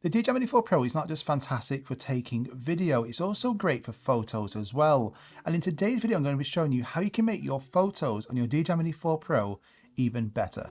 The DJI Mini 4 Pro is not just fantastic for taking video, it's also great for photos as well. And in today's video, I'm going to be showing you how you can make your photos on your DJI Mini 4 Pro even better.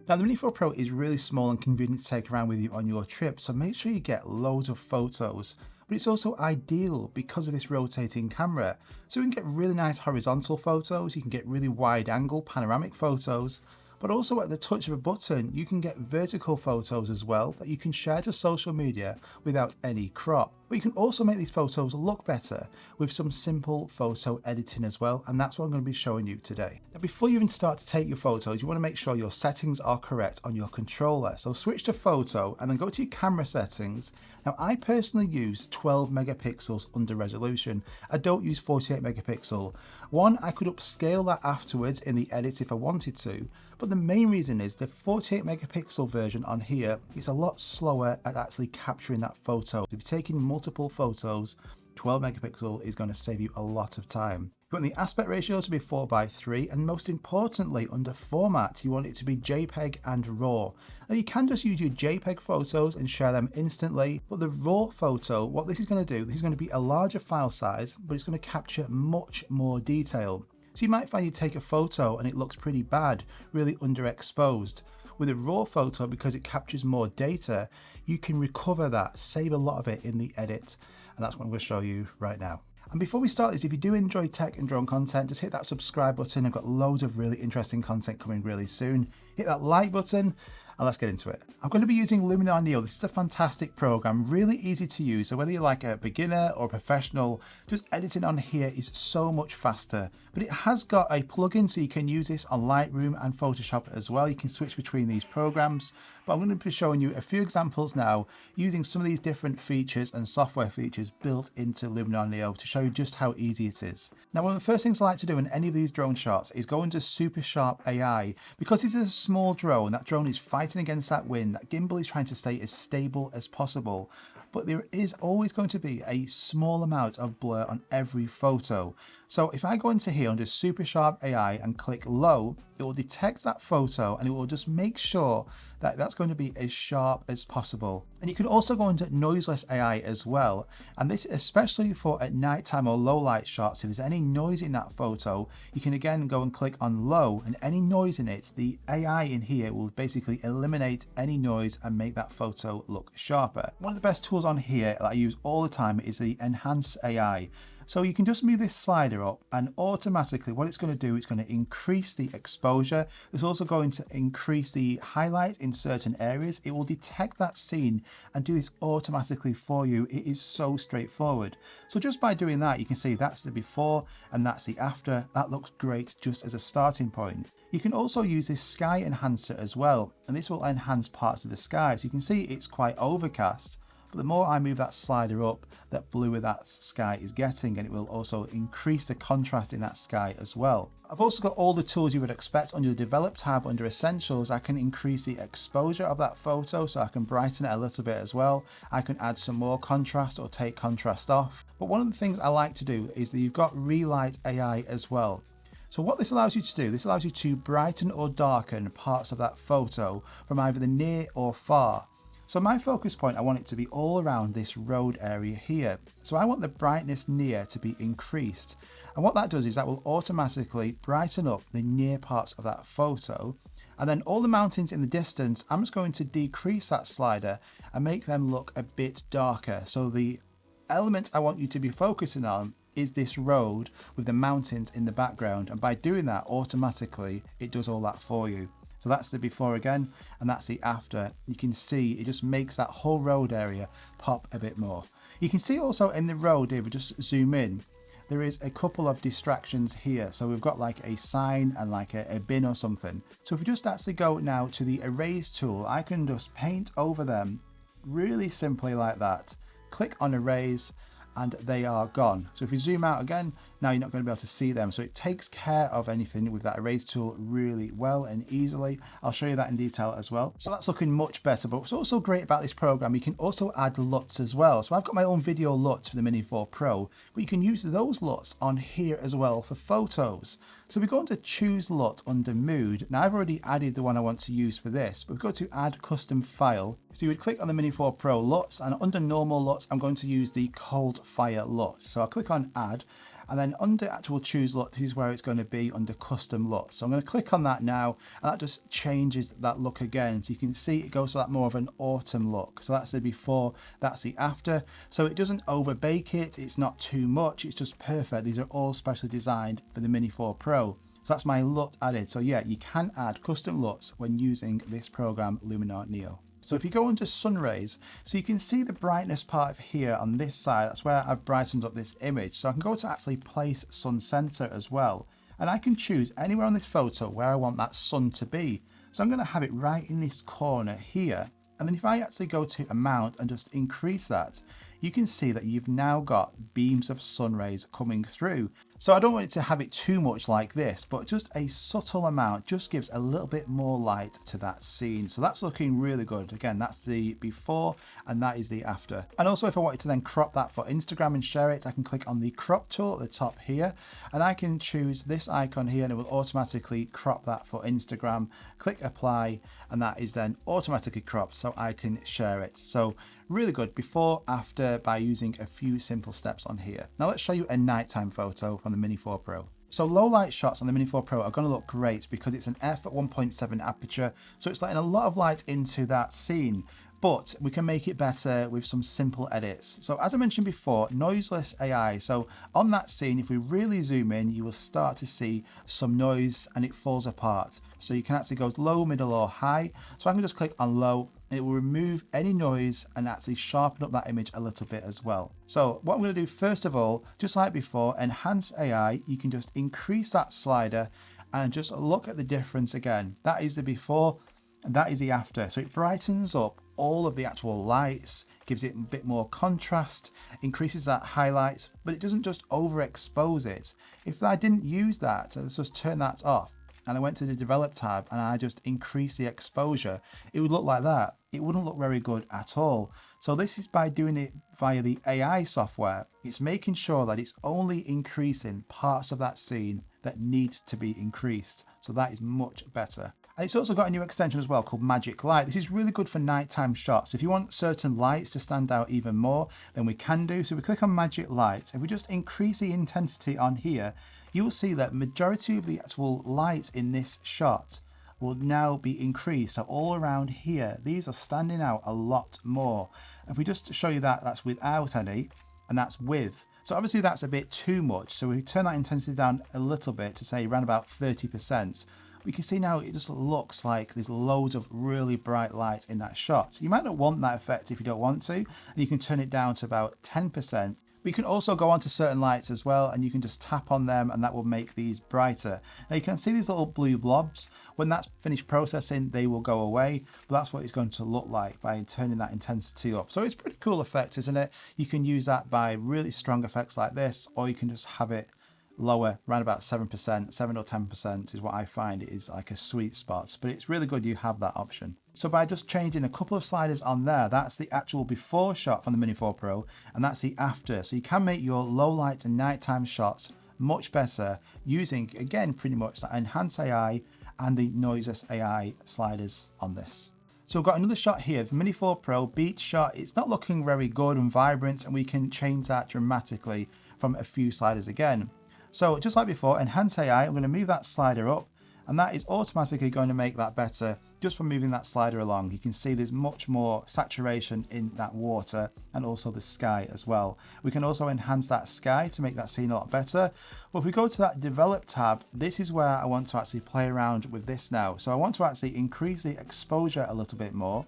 Now the Mini 4 Pro is really small and convenient to take around with you on your trip, so make sure you get loads of photos. But it's also ideal because of this rotating camera. So you can get really nice horizontal photos, you can get really wide angle panoramic photos, but also at the touch of a button, you can get vertical photos as well that you can share to social media without any crop. But you can also make these photos look better with some simple photo editing as well, and that's what I'm going to be showing you today. Now, before you even start to take your photos, you want to make sure your settings are correct on your controller. So switch to photo and then go to your camera settings. Now, I personally use 12 megapixels under resolution. I don't use 48 megapixel. One, I could upscale that afterwards in the edit if I wanted to, but the main reason is the 48 megapixel version on here is a lot slower at actually capturing that photo. If you're taking multiple photos, 12 megapixel is going to save you a lot of time. You want the aspect ratio to be 4:3, and most importantly, under format, you want it to be JPEG and RAW. Now you can just use your JPEG photos and share them instantly, but the RAW photo, what this is going to do, this is going to be a larger file size, but it's going to capture much more detail. So you might find you take a photo and it looks pretty bad, really underexposed. With a RAW photo, because it captures more data, you can recover that, save a lot of it in the edit, and that's what I'm going to show you right now. And before we start this, if you do enjoy tech and drone content, just hit that subscribe button. I've got loads of really interesting content coming really soon. Hit that like button and let's get into it. I'm going to be using Luminar Neo. This is a fantastic program, really easy to use. So whether you're like a beginner or a professional, just editing on here is so much faster. But it has got a plugin so you can use this on Lightroom and Photoshop as well. You can switch between these programs. But I'm going to be showing you a few examples now using some of these different features and software features built into Luminar Neo to show you just how easy it is. Now, one of the first things I like to do in any of these drone shots is go into Super Sharp AI. Because this is a small drone, that drone is fighting against that wind, that gimbal is trying to stay as stable as possible. But there is always going to be a small amount of blur on every photo. So if I go into here under Super Sharp AI and click low, it will detect that photo and it will just make sure that that's going to be as sharp as possible. And you can also go into noiseless AI as well. And this especially for at nighttime or low light shots. If there's any noise in that photo, you can again go and click on low, and any noise in it, the AI in here will basically eliminate any noise and make that photo look sharper. One of the best tools on here that I use all the time is the Enhance AI. So you can just move this slider up and automatically what it's going to do, it's going to increase the exposure. It's also going to increase the highlight in certain areas. It will detect that scene and do this automatically for you. It is so straightforward. So just by doing that, you can see that's the before and that's the after. That looks great just as a starting point. You can also use this sky enhancer as well, and this will enhance parts of the sky. So you can see it's quite overcast. But the more I move that slider up, that bluer that sky is getting, and it will also increase the contrast in that sky as well. I've also got all the tools you would expect under the Develop tab under Essentials. I can increase the exposure of that photo, so I can brighten it a little bit as well. I can add some more contrast or take contrast off. But one of the things I like to do is that you've got Relight AI as well. So what this allows you to do, this allows you to brighten or darken parts of that photo from either the near or far. So my focus point, I want it to be all around this road area here. So I want the brightness near to be increased. And what that does is that will automatically brighten up the near parts of that photo. And then all the mountains in the distance, I'm just going to decrease that slider and make them look a bit darker. So the element I want you to be focusing on is this road with the mountains in the background. And by doing that, automatically, it does all that for you. So that's the before again, and that's the after. You can see it just makes that whole road area pop a bit more. You can see also in the road, if we just zoom in, there is a couple of distractions here. So we've got like a sign and like a bin or something. So if we just actually go now to the erase tool, I can just paint over them really simply like that. Click on erase and they are gone. So if we zoom out again, now you're not going to be able to see them. So it takes care of anything with that erase tool really well and easily. I'll show you that in detail as well. So that's looking much better. But what's also great about this program, you can also add LUTs as well. So I've got my own video LUTs for the Mini 4 Pro, but you can use those LUTs on here as well for photos. So we go into choose LUT under mood. Now I've already added the one I want to use for this, but we go to add custom file. So you would click on the Mini 4 Pro LUTs, and under normal LUTs, I'm going to use the cold fire LUT. So I'll click on add, and then under actual choose LUT, this is where it's going to be under custom LUT. So I'm going to click on that now, and that just changes that look again. So you can see it goes for that more of an autumn look. So that's the before, that's the after. So it doesn't overbake it, it's not too much, it's just perfect. These are all specially designed for the Mini 4 Pro. So that's my LUT added. So yeah, you can add custom LUTs when using this program, Luminar Neo. So if you go into Sunrays, so you can see the brightness part of here on this side, that's where I've brightened up this image. So I can go to actually place sun center as well. And I can choose anywhere on this photo where I want that sun to be. So I'm going to have it right in this corner here. And then if I actually go to amount and just increase that, you can see that you've now got beams of sun rays coming through. So I don't want it to have it too much like this, but just a subtle amount just gives a little bit more light to that scene. So that's looking really good. Again, that's the before and that is the after. And also if I wanted to then crop that for Instagram and share it, I can click on the crop tool at the top here, and I can choose this icon here and it will automatically crop that for Instagram. Click apply, and that is then automatically cropped so I can share it. So really good before, after, by using a few simple steps on here. Now let's show you a nighttime photo from the Mini 4 Pro. So low light shots on the Mini 4 Pro are going to look great because it's an f1.7 aperture, so it's letting a lot of light into that scene. But we can make it better with some simple edits. So as I mentioned before, noiseless AI. So on that scene, if we really zoom in, you will start to see some noise and it falls apart. So you can actually go low, middle or high. So I can just click on low. It will remove any noise and actually sharpen up that image a little bit as well. So what I'm going to do first of all, just like before, enhance AI, you can just increase that slider and just look at the difference again. That is the before and that is the after. So it brightens up all of the actual lights, gives it a bit more contrast, increases that highlight, but it doesn't just overexpose it. If I didn't use that, let's just turn that off, and I went to the develop tab and I just increased the exposure, it would look like that. It wouldn't look very good at all. So this is by doing it via the AI software. It's making sure that it's only increasing parts of that scene that need to be increased. So that is much better. And it's also got a new extension as well called Magic Light. This is really good for nighttime shots. If you want certain lights to stand out even more, then we can do. So we click on Magic Light. If we just increase the intensity on here, you will see that majority of the actual lights in this shot will now be increased. So all around here, these are standing out a lot more. If we just show you that, that's without any, and that's with. So obviously that's a bit too much. So we turn that intensity down a little bit to say around about 30%. We can see now it just looks like there's loads of really bright light in that shot. So you might not want that effect if you don't want to, and you can turn it down to about 10%. We can also go on to certain lights as well, and you can just tap on them and that will make these brighter. Now you can see these little blue blobs. When that's finished processing, they will go away, but that's what it's going to look like by turning that intensity up. So it's a pretty cool effect, isn't it? You can use that by really strong effects like this, or you can just have it lower, around about 7%, 7 or 10% is what I find is like a sweet spot, but it's really good you have that option. So by just changing a couple of sliders on there, that's the actual before shot from the Mini 4 Pro, and that's the after. So you can make your low light and nighttime shots much better using, again, pretty much that enhance AI and the noiseless AI sliders on this. So we've got another shot here, the Mini 4 Pro beach shot. It's not looking very good and vibrant, and we can change that dramatically from a few sliders again. So just like before, enhance AI, I'm going to move that slider up, and that is automatically going to make that better just from moving that slider along. You can see there's much more saturation in that water and also the sky as well. We can also enhance that sky to make that scene a lot better. But if we go to that develop tab, this is where I want to actually play around with this now. So I want to actually increase the exposure a little bit more.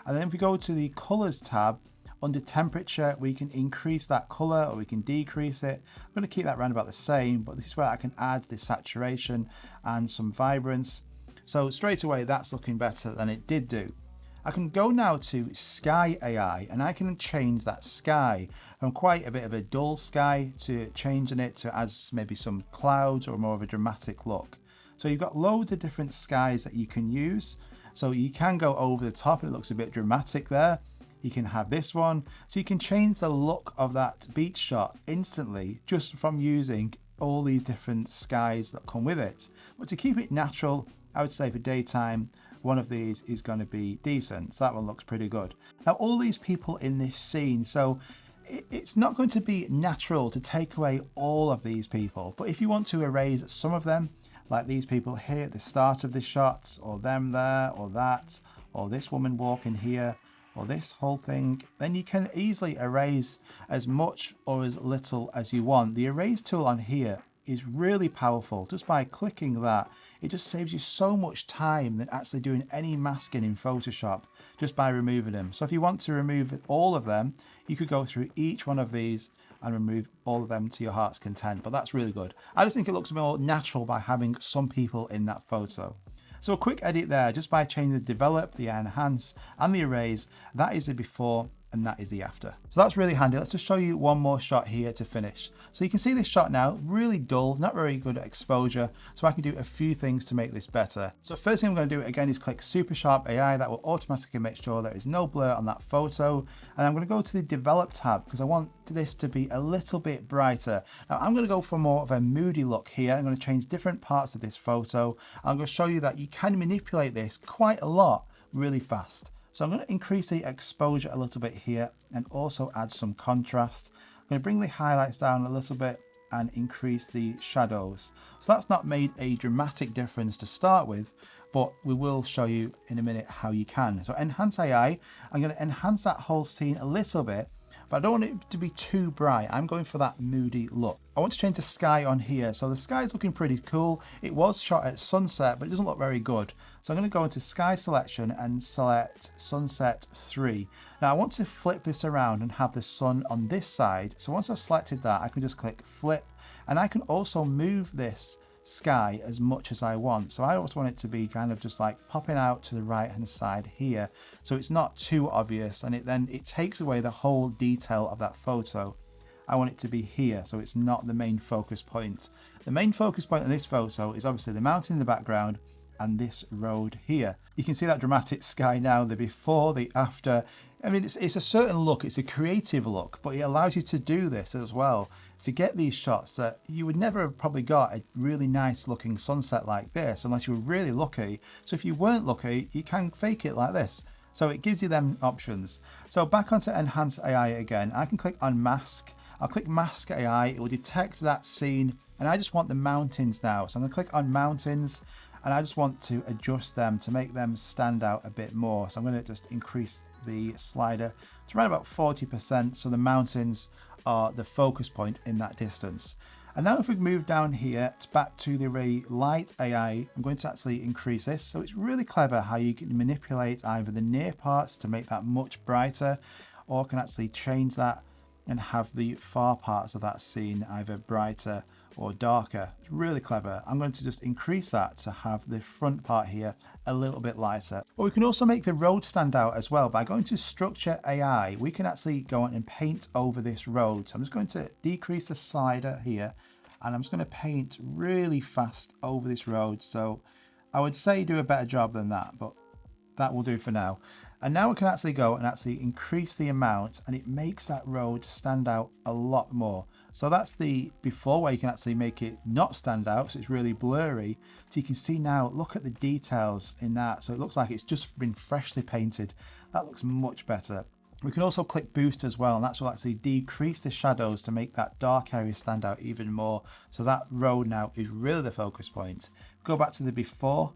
And then if we go to the colors tab, under temperature, we can increase that color or we can decrease it. I'm going to keep that around about the same, but this is where I can add the saturation and some vibrance. So straight away, that's looking better than it did do. I can go now to Sky AI and I can change that sky from quite a bit of a dull sky to changing it to as maybe some clouds or more of a dramatic look. So you've got loads of different skies that you can use. So you can go over the top, it looks a bit dramatic there. You can have this one. So you can change the look of that beach shot instantly just from using all these different skies that come with it. But to keep it natural, I would say for daytime, one of these is going to be decent. So that one looks pretty good. Now all these people in this scene, so it's not going to be natural to take away all of these people, but if you want to erase some of them, like these people here at the start of the shot, or them there, or that, or this woman walking here, or this whole thing, then you can easily erase as much or as little as you want. The erase tool on here is really powerful. Just by clicking that, it just saves you so much time than actually doing any masking in Photoshop just by removing them. So if you want to remove all of them, you could go through each one of these and remove all of them to your heart's content, but that's really good. I just think it looks more natural by having some people in that photo. So a quick edit there, just by changing the develop, the enhance and the erase, that is the before and that is the after. So that's really handy. Let's just show you one more shot here to finish. So you can see this shot now, really dull, not very good exposure. So I can do a few things to make this better. So first thing I'm going to do again is click Super Sharp AI. That will automatically make sure there is no blur on that photo. And I'm going to go to the develop tab because I want this to be a little bit brighter. Now I'm going to go for more of a moody look here. I'm going to change different parts of this photo. I'm going to show you that you can manipulate this quite a lot really fast. So I'm going to increase the exposure a little bit here and also add some contrast. I'm going to bring the highlights down a little bit and increase the shadows. So that's not made a dramatic difference to start with, but we will show you in a minute how you can. So enhance AI, I'm going to enhance that whole scene a little bit, but I don't want it to be too bright. I'm going for that moody look. I want to change the sky on here. So the sky is looking pretty cool. It was shot at sunset, but it doesn't look very good. So I'm going to go into sky selection and select sunset 3. Now I want to flip this around and have the sun on this side. So once I've selected that, I can just click flip, and I can also move this sky as much as I want. So I also want it to be kind of just like popping out to the right hand side here, so it's not too obvious, and it takes away the whole detail of that photo. I want it to be here, so it's not the main focus point. The main focus point in this photo is obviously the mountain in the background and this road here. You can see that dramatic sky now, the before, the after. I mean, it's a certain look, it's a creative look, but it allows you to do this as well, to get these shots that you would never have probably got a really nice looking sunset like this unless you were really lucky. So if you weren't lucky, you can fake it like this. So it gives you them options. So back onto Enhance AI again, I can click on Mask. I'll click Mask AI, it will detect that scene, and I just want the mountains now. So I'm gonna click on Mountains, and I just want to adjust them to make them stand out a bit more. So I'm gonna just increase the slider to around about 40%, so the mountains are the focus point in that distance. And now if we move down here back to the Relight AI, I'm going to actually increase this. So it's really clever how you can manipulate either the near parts to make that much brighter, or can actually change that and have the far parts of that scene either brighter or darker. It's really clever. I'm going to just increase that to have the front part here a little bit lighter. But we can also make the road stand out as well. By going to Structure AI, we can actually go on and paint over this road. So I'm just going to decrease the slider here, and I'm just going to paint really fast over this road. So I would say do a better job than that, but that will do for now. And now we can actually go and actually increase the amount, and it makes that road stand out a lot more. So that's the before, where you can actually make it not stand out, so it's really blurry. So you can see now, look at the details in that. So it looks like it's just been freshly painted. That looks much better. We can also click boost as well, and that's will actually decrease the shadows to make that dark area stand out even more. So that road now is really the focus point. Go back to the before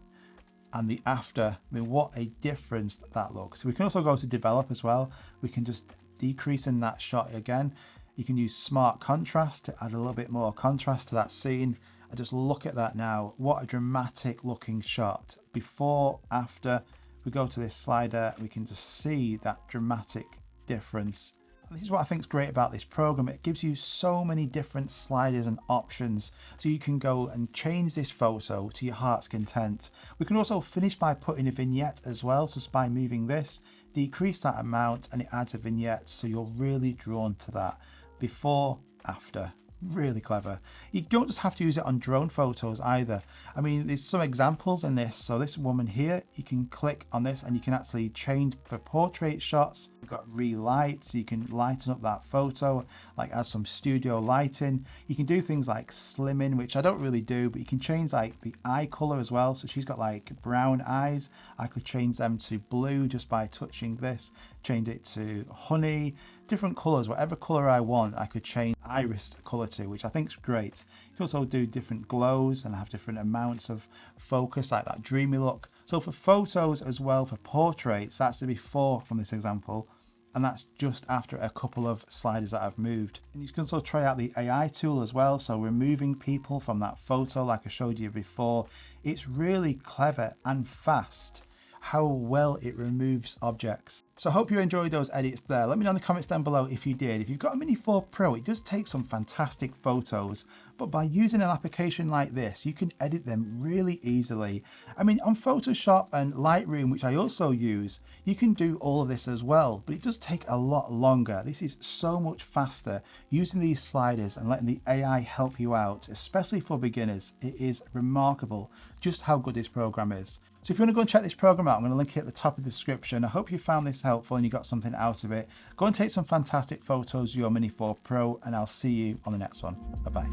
and the after. I mean, what a difference that looks. We can also go to develop as well. We can just decrease in that shot again. You can use smart contrast to add a little bit more contrast to that scene. And just look at that now. What a dramatic looking shot. Before, after. We go to this slider, we can just see that dramatic difference. This is what I think is great about this program. It gives you so many different sliders and options, so you can go and change this photo to your heart's content. We can also finish by putting a vignette as well, so just by moving this, decrease that amount, and it adds a vignette, so you're really drawn to that. Before, after. Really clever. You don't just have to use it on drone photos either. I mean, there's some examples in this. So this woman here, you can click on this and you can actually change for portrait shots. You've got relight, so you can lighten up that photo, like add some studio lighting. You can do things like slimming, which I don't really do, but you can change like the eye color as well. So she's got like brown eyes. I could change them to blue just by touching this, change it to honey, different colors, whatever color I want, I could change iris color to, which I think is great. You can also do different glows and have different amounts of focus, like that dreamy look. So for photos as well, for portraits, that's the before from this example, and that's just after a couple of sliders that I've moved. And you can also try out the AI tool as well, so removing people from that photo like I showed you before. It's really clever and fast how well it removes objects. So I hope you enjoyed those edits there. Let me know in the comments down below if you did. If you've got a Mini 4 Pro, it does take some fantastic photos, but by using an application like this, you can edit them really easily. I mean, on Photoshop and Lightroom, which I also use, you can do all of this as well, but it does take a lot longer. This is so much faster. Using these sliders and letting the AI help you out, especially for beginners, it is remarkable just how good this program is. So if you want to go and check this program out, I'm going to link it at the top of the description. I hope you found this helpful and you got something out of it. Go and take some fantastic photos of your Mini 4 Pro, and I'll see you on the next one. Bye-bye.